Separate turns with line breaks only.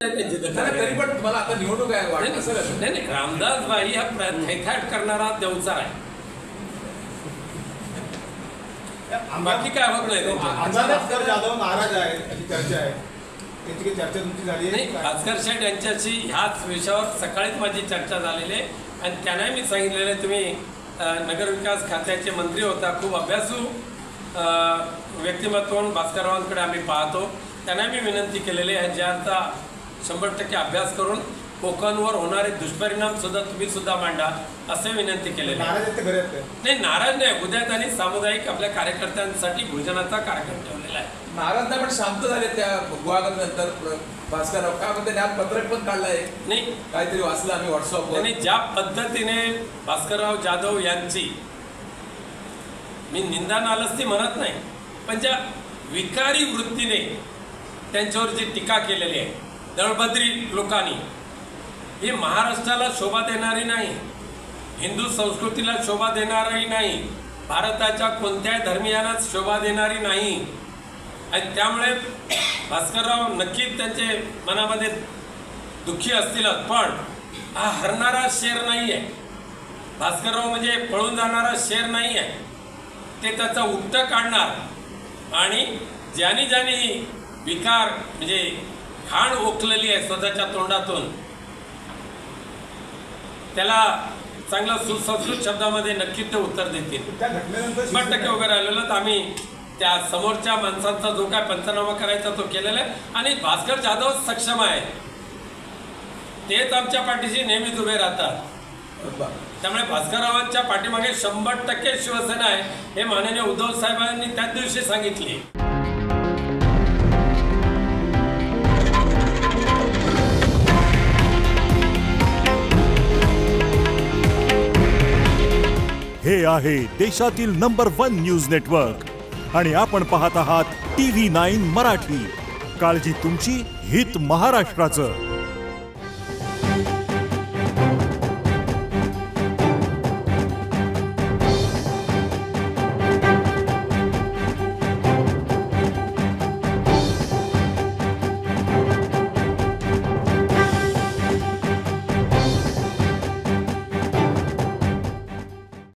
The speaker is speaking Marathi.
तरी पण तुम्हाला आता निवडणूक आहे वाटतं सर?
नाही, रामदास भाई हा थैथाट करणारा देवचार आहे, बाकी काय होत नाही.
भास्कर जाधव नाराज आहे अशी चर्चा आहे, त्याची काही चर्चा तुमची झाली
नाही? भास्कर शेठ यांच्याशी ह्याच विषयावर सकाळीच माझी चर्चा झालेली आहे आणि त्यांनाही मी सांगितलेलं आहे, तुम्ही नगरविकास खात्याचे मंत्री होता, खूप अभ्यासू व्यक्तिमत्व भास्कररावांकडे आम्ही पाहतो. त्यांना मी विनंती केलेली आहे, ज्यांचा 100% अभ्यास करून कोकणवर होणारे दुष्परिणाम सुद्धा तुम्ही सुद्धा मांडा असे विनंती केलेली आहे. नाही, नाराज नाही. उद्या त्यांनी सामुदायिक आपल्या कार्यकर्त्यांसाठी भोजनाचा कार्यक्रम ठेवलेला आहे.
नाराज नाही पण शांत झाले त्या गुहागरनंतर भास्करराव का म्हणते आज पत्रक पण काढलंय?
नाही,
काहीतरी वाचलं आम्ही व्हॉट्सअपवर.
आणि ज्या पद्धतीने भास्करराव जाधव यांची, मी निंदा नालस्ती म्हणत नाही, पण ज्या विकारी वृत्तीने त्यांच्यावर जी टीका केलेली आहे दळभद्री लोकांनी, ही महाराष्ट्राला शोभा देणारी नाही, हिंदू संस्कृतीला शोभा देणारी नाही, भारताच्या कोणत्याही धर्मियांनाच शोभा देणारी नाही. आणि त्यामुळे भास्करराव नक्कीच त्यांचे मनामध्ये दुःखी असतीलच, पण हा हरणारा शेर नाही आहे. भास्करराव म्हणजे पळून जाणारा शेर नाही आहे, ते त्याचा उट्ट काढणार. आणि ज्यानी ज्यानी विकार म्हणजे खाण ओकलेली आहे स्वतःच्या तोंडातून, त्याला चांगला सुसंस्कृत शब्दामध्ये नक्कीच ते उत्तर देतील. 100% वगैरे आलेलं तर आम्ही त्या समोरच्या माणसांचा जो काय पंचनामा करायचा तो केलेला आहे. आणि भास्कर जाधव सक्षम आहे, तेच आमच्या पाठीशी नेहमीच उभे राहतात. त्यामुळे भास्कररावांच्या पाठीमागे 100% शिवसेना आहे, हे माननीय उद्धव साहेबांनी त्याच दिवशी सांगितले.
हे आहे देशातील नंबर 1 न्यूज नेटवर्क आणि आपण पाहत आहात TV9 मराठी. काळजी तुमची, हित महाराष्ट्राचं.